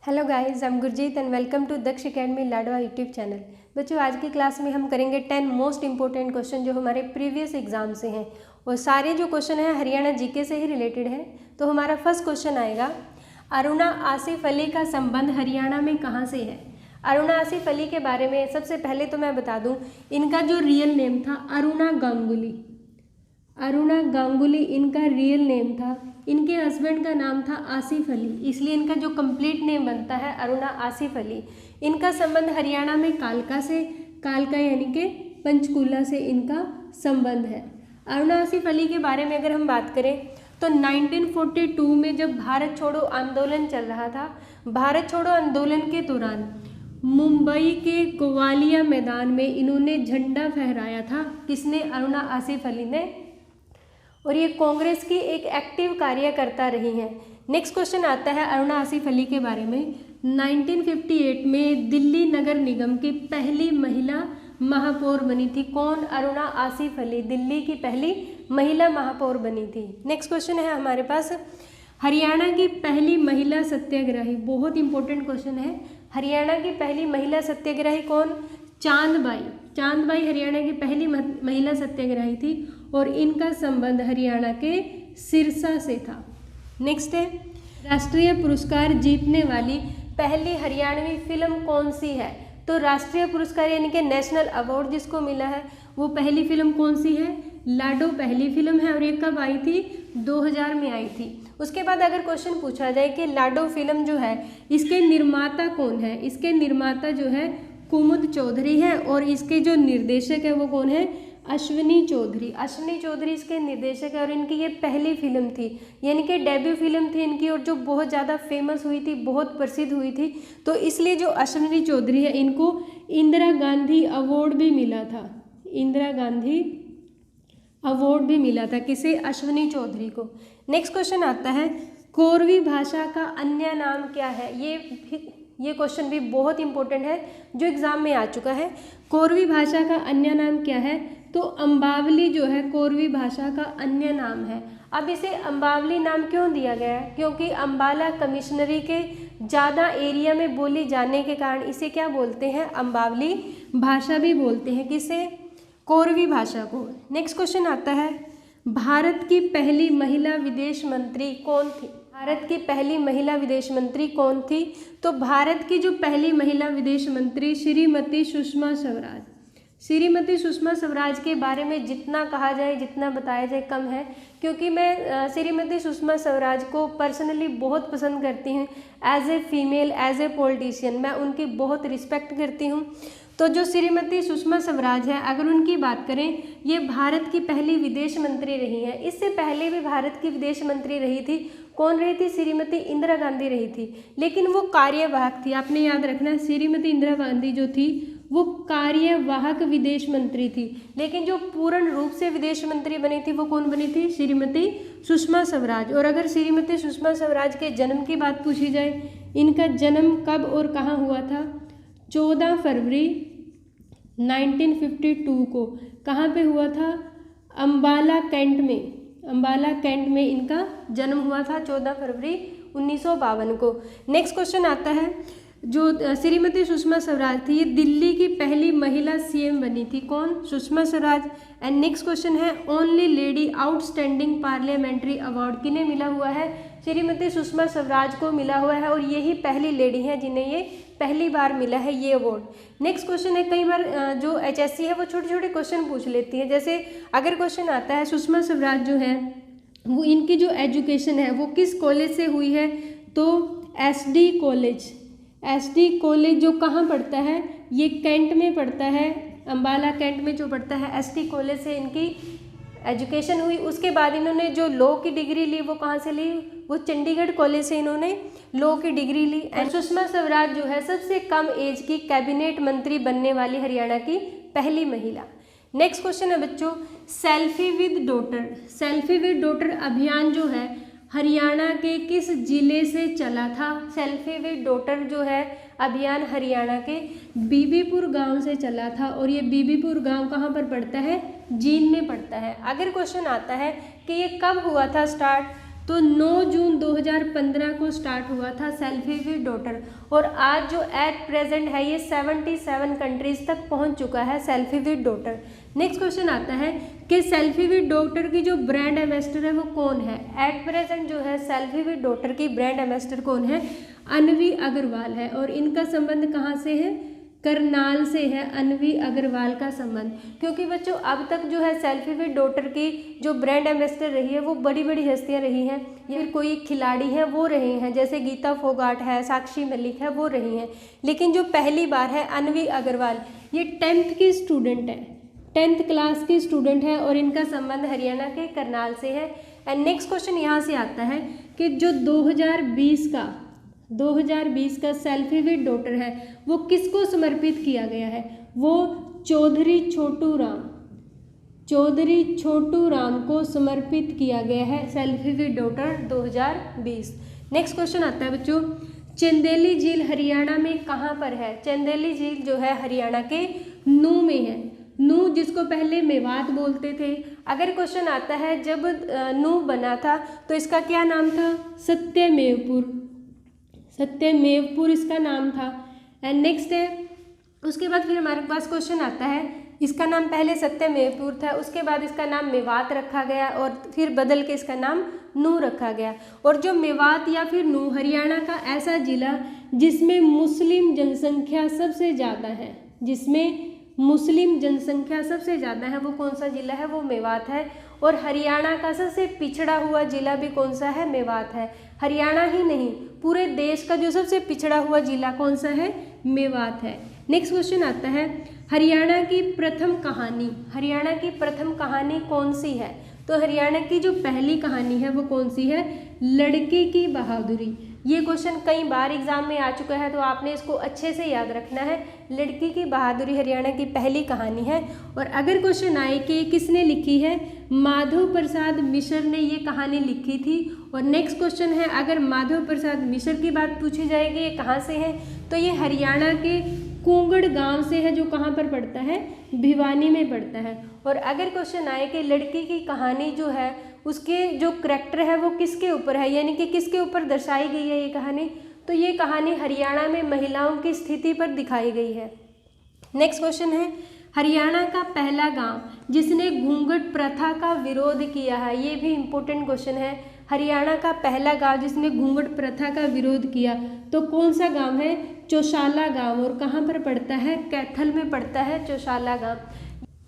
Hello guys, I am Gurjeet and welcome to Daksh academy Ladwa YouTube channel. बच्चों, आज की class में हम करेंगे 10 मोस्ट इंपॉर्टेंट क्वेश्चन जो हमारे प्रीवियस एग्जाम से हैं और सारे जो क्वेश्चन हैं हरियाणा जीके से ही रिलेटेड हैं। तो हमारा फर्स्ट क्वेश्चन आएगा, अरुणा आसिफ अली का संबंध हरियाणा में कहाँ से है। अरुणा आसिफ अली के बारे में सबसे पहले तो मैं बता दूँ, इनका जो रियल नेम था अरुणा गांगुली। अरुणा गांगुली इनका रियल नेम था। इनके हस्बैंड का नाम था आसिफ अली, इसलिए इनका जो कंप्लीट नेम बनता है अरुणा आसिफ अली। इनका संबंध हरियाणा में कालका से, कालका यानी कि पंचकूला से इनका संबंध है। अरुणा आसिफ अली के बारे में अगर हम बात करें तो 1942 में जब भारत छोड़ो आंदोलन चल रहा था, भारत छोड़ो आंदोलन के दौरान मुंबई के गोवालिया मैदान में इन्होंने झंडा फहराया था। किसने? अरुणा आसिफ अली ने। और ये कांग्रेस की एक एक्टिव कार्यकर्ता रही हैं। नेक्स्ट क्वेश्चन आता है अरुणा आसिफ अली के बारे में। 1958 में दिल्ली नगर निगम की पहली महिला महापौर बनी थी। कौन? अरुणा आसिफ अली दिल्ली की पहली महिला महापौर बनी थी। नेक्स्ट क्वेश्चन है हमारे पास, हरियाणा की पहली महिला सत्याग्रही। बहुत इंपॉर्टेंट क्वेश्चन है। हरियाणा की पहली महिला सत्याग्रही कौन? चांदबाई। चांदबाई हरियाणा की पहली महिला सत्याग्रही थी और इनका संबंध हरियाणा के सिरसा से था। नेक्स्ट है, राष्ट्रीय पुरस्कार जीतने वाली पहली हरियाणवी फिल्म कौन सी है। तो राष्ट्रीय पुरस्कार यानी कि नेशनल अवार्ड जिसको मिला है वो पहली फिल्म कौन सी है? लाडो पहली फिल्म है और ये कब आई थी? 2000 में आई थी। उसके बाद अगर क्वेश्चन पूछा जाए कि लाडो फिल्म जो है इसके निर्माता कौन है, इसके निर्माता जो है कुमुद चौधरी है और इसके जो निर्देशक है वो कौन है? अश्विनी चौधरी। अश्विनी चौधरी इसके निर्देशक है और इनकी ये पहली फिल्म थी, यानी कि डेब्यू फिल्म थी इनकी और जो बहुत ज़्यादा फेमस हुई थी, बहुत प्रसिद्ध हुई थी। तो इसलिए जो अश्विनी चौधरी है इनको इंदिरा गांधी अवार्ड भी मिला था। इंदिरा गांधी अवार्ड भी मिला था किसे? अश्विनी चौधरी को। नेक्स्ट क्वेश्चन आता है, कोरवी भाषा का अन्य नाम क्या है। ये क्वेश्चन भी बहुत इंपॉर्टेंट है जो एग्जाम में आ चुका है। कोरवी भाषा का अन्य नाम क्या है? तो अम्बावली जो है कोरवी भाषा का अन्य नाम है। अब इसे अम्बावली नाम क्यों दिया गया है? क्योंकि अम्बाला कमिश्नरी के ज़्यादा एरिया में बोली जाने के कारण इसे क्या बोलते हैं? अम्बावली भाषा भी बोलते हैं। किसे? कोरवी भाषा को। नेक्स्ट क्वेश्चन आता है, भारत की पहली महिला विदेश मंत्री कौन थी। भारत की पहली महिला विदेश मंत्री कौन थी? तो भारत की जो पहली महिला विदेश मंत्री श्रीमती सुषमा स्वराज। श्रीमती सुषमा स्वराज के बारे में जितना कहा जाए, जितना बताया जाए कम है, क्योंकि मैं श्रीमती सुषमा स्वराज को पर्सनली बहुत पसंद करती हूँ। As a female, as a politician मैं उनकी बहुत रिस्पेक्ट करती हूँ। तो जो श्रीमती सुषमा स्वराज है, अगर उनकी बात करें, ये भारत की पहली विदेश मंत्री रही हैं। इससे पहले भी भारत की विदेश मंत्री रही थी। कौन रही थी? श्रीमती इंदिरा गांधी रही थी, लेकिन वो कार्यवाहक थी। आपने याद रखना, श्रीमती इंदिरा गांधी जो थी वो कार्यवाहक विदेश मंत्री थी, लेकिन जो पूर्ण रूप से विदेश मंत्री बनी थी वो कौन बनी थी? श्रीमती सुषमा स्वराज। और अगर श्रीमती सुषमा स्वराज के जन्म की बात पूछी जाए, इनका जन्म कब और कहाँ हुआ था? 14 फरवरी 1952 को। कहाँ पे हुआ था? अम्बाला कैंट में। अम्बाला कैंट में इनका जन्म हुआ था 14 फरवरी 1952 को। नेक्स्ट क्वेश्चन आता है, जो श्रीमती सुषमा स्वराज थी ये दिल्ली की पहली महिला सीएम बनी थी। कौन? Sushma Swaraj. And next question है, only lady outstanding parliamentary award किन्हें मिला हुआ है? श्रीमती सुषमा स्वराज को मिला हुआ है और यही पहली लेडी हैं जिन्हें ये पहली बार मिला है ये अवार्ड। नेक्स्ट क्वेश्चन है, कई बार जो एचएससी है वो छोटे छोटे क्वेश्चन पूछ लेती है। जैसे अगर क्वेश्चन आता है सुषमा स्वराज जो है वो इनकी जो एजुकेशन है वो किस कॉलेज से हुई है? तो एसडी कॉलेज। एसडी कॉलेज जो कहाँ पड़ता है? ये कैंट में पड़ता है, अम्बाला कैंट में जो पड़ता है। एसडी कॉलेज से इनकी एजुकेशन हुई। उसके बाद इन्होंने जो लॉ की डिग्री ली वो कहाँ से ली? वो चंडीगढ़ कॉलेज से इन्होंने लॉ की डिग्री ली। एंड सुषमा स्वराज जो है सबसे कम एज की कैबिनेट मंत्री बनने वाली हरियाणा की पहली महिला। नेक्स्ट क्वेश्चन है बच्चों, selfie with daughter. Selfie with daughter अभियान जो है हरियाणा के किस जिले से चला था? सेल्फी विद डॉटर जो है अभियान हरियाणा के बीबीपुर गांव से चला था और ये बीबीपुर गांव कहाँ पर पड़ता है? जींद में पड़ता है। अगर क्वेश्चन आता है कि ये कब हुआ था स्टार्ट, तो 9 जून 2015 को स्टार्ट हुआ था सेल्फी विद डॉटर, और आज जो एट प्रेजेंट है ये 77 कंट्रीज तक पहुंच चुका है selfie with daughter. Next question आता है कि सेल्फी विद डॉटर की जो ब्रांड एम्बेसडर है वो कौन है। एट प्रेजेंट जो है सेल्फी विद डॉटर की ब्रांड एम्बेसडर कौन है, अन्वी अग्रवाल है, और इनका संबंध कहाँ से है, करनाल से है अन्वी अग्रवाल का संबंध। क्योंकि बच्चों अब तक जो है सेल्फी विद डॉटर की जो ब्रांड एम्बेसडर रही है वो बड़ी बड़ी हस्तियां रही हैं, या फिर कोई खिलाड़ी हैं वो रहे हैं, जैसे गीता फोगाट है, साक्षी मलिक है, वो रही हैं। लेकिन जो पहली बार है अन्वी अग्रवाल, ये 10th की स्टूडेंट है, 10th क्लास की स्टूडेंट है, और इनका संबंध हरियाणा के करनाल से है। एंड नेक्स्ट क्वेश्चन यहाँ से आता है कि जो 2020 का सेल्फी विद डॉटर है वो किसको समर्पित किया गया है, वो चौधरी छोटू राम को समर्पित किया गया है selfie with daughter 2020। Next question आता है बच्चों, चंदेली झील हरियाणा में कहाँ पर है। चंदेली झील जो है हरियाणा के नूह में है, नूह जिसको पहले मेवात बोलते थे। अगर क्वेश्चन आता है जब नूह बना था तो इसका क्या नाम था, सत्यमेवपुर इसका नाम था। एंड नेक्स्ट है, उसके बाद फिर हमारे पास क्वेश्चन आता है, इसका नाम पहले सत्यमेवपुर था, उसके बाद इसका नाम मेवात रखा गया, और फिर बदल के इसका नाम नूह रखा गया। और जो मेवात या फिर नूह हरियाणा का ऐसा जिला जिसमें मुस्लिम जनसंख्या सबसे ज़्यादा है, वो कौन सा जिला है, वो मेवात है। और हरियाणा का सबसे पिछड़ा हुआ जिला भी कौन सा है, मेवात है। हरियाणा ही नहीं, पूरे देश का जो सबसे पिछड़ा हुआ जिला कौन सा है, मेवात है। नेक्स्ट क्वेश्चन आता है, हरियाणा की प्रथम कहानी कौन सी है। तो हरियाणा की जो पहली कहानी है वो कौन सी है, लड़के की बहादुरी। ये क्वेश्चन कई बार एग्जाम में आ चुका है, तो आपने इसको अच्छे से याद रखना है। लड़की की बहादुरी हरियाणा की पहली कहानी है। और अगर क्वेश्चन आए कि किसने लिखी है, माधव प्रसाद मिश्र ने ये कहानी लिखी थी। और नेक्स्ट क्वेश्चन है, अगर माधव प्रसाद मिश्र की बात पूछी जाएगी, ये कहाँ से हैं, तो ये हरियाणा के कुंगड़ गांव से है, जो कहाँ पर पड़ता है, भिवानी में पड़ता है। और अगर क्वेश्चन आए कि लड़की की कहानी जो है उसके जो करैक्टर है वो किसके ऊपर है, यानी कि किसके ऊपर दर्शाई गई है ये कहानी, तो ये कहानी हरियाणा में महिलाओं की स्थिति पर दिखाई गई है। नेक्स्ट क्वेश्चन है, हरियाणा का पहला गांव जिसने घूंघट प्रथा का विरोध किया है। ये भी इम्पोर्टेंट क्वेश्चन है। हरियाणा का पहला गांव जिसने घूंघट प्रथा का विरोध किया, तो कौन सा गांव है, चौशाला गांव। और कहाँ पर पड़ता है, कैथल में पड़ता है चौशाला गांव।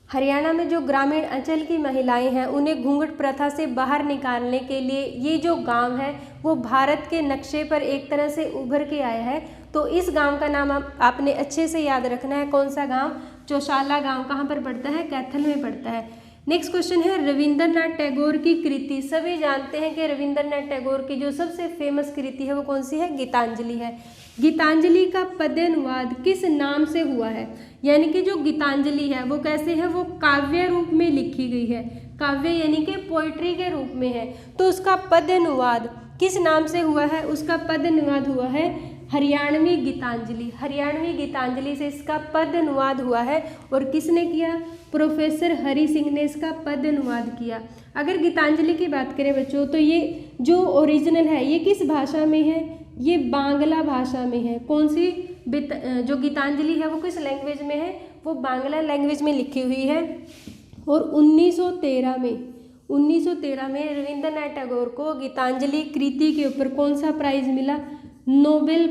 हरियाणा में जो ग्रामीण अंचल की महिलाएं हैं उन्हें घूंघट प्रथा से बाहर निकालने के लिए ये जो गांव है वो भारत के नक्शे पर एक तरह से उभर के आया है। तो इस गांव का नाम आपने अच्छे से याद रखना है, कौन सा गांव, चौशाला गांव। कहाँ पर पड़ता है, कैथल में पड़ता है। नेक्स्ट क्वेश्चन है, रविंद्रनाथ टैगोर की कृति। सभी जानते हैं कि रविंद्रनाथ टैगोर की जो सबसे फेमस कृति है वो कौन सी है, गीतांजलि है। गीतांजलि का पद्यानुवाद किस नाम से हुआ है, यानी कि जो गीतांजलि है वो कैसे है, वो काव्य रूप में लिखी गई है। काव्य यानी कि पोइट्री के रूप में है, तो उसका पद्यानुवाद किस नाम से हुआ है, उसका पद्यानुवाद हुआ है हरियाणवी गीतांजलि। हरियाणवी गीतांजलि से इसका पद्यानुवाद हुआ है। और किसने किया, प्रोफेसर हरि सिंह ने इसका पद्यानुवाद किया। अगर गीतांजलि की बात करें बच्चों, तो ये जो ओरिजिनल है ये किस भाषा में है, ये बांग्ला भाषा में है। कौन सी, जो गीतांजलि है वो किस लैंग्वेज में है, वो बांग्ला लैंग्वेज में लिखी हुई है। और 1913 में रविंद्रनाथ टैगोर को गीतांजलि कृति के ऊपर कौन सा प्राइज मिला, नोबेल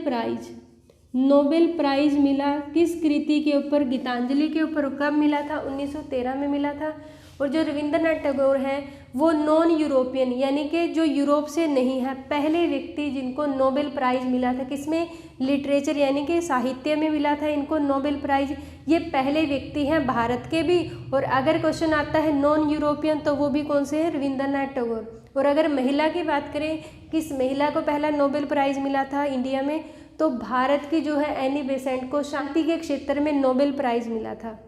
प्राइज मिला। किस कृति के ऊपर, गीतांजलि के ऊपर। कब मिला था, 1913 में मिला था। और जो रविंद्रनाथ टैगोर हैं वो नॉन यूरोपियन, यानी कि जो यूरोप से नहीं है, पहले व्यक्ति जिनको नोबेल प्राइज़ मिला था, किसमें, लिटरेचर यानी कि साहित्य में मिला था इनको नोबेल प्राइज़। ये पहले व्यक्ति हैं भारत के भी। और अगर क्वेश्चन आता है नॉन यूरोपियन, तो वो भी कौन से हैं, रविंद्रनाथ टैगोर। और अगर महिला की बात करें, किस महिला को पहला नोबेल प्राइज़ मिला था इंडिया में, तो भारत की जो है एनी बेसेंट को शांति के क्षेत्र में नोबेल प्राइज़ मिला था।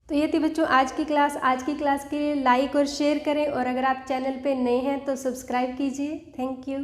तो ये थी बच्चों आज की क्लास के लिए लाइक और शेयर करें, और अगर आप चैनल पे नए हैं तो सब्सक्राइब कीजिए। Thank you.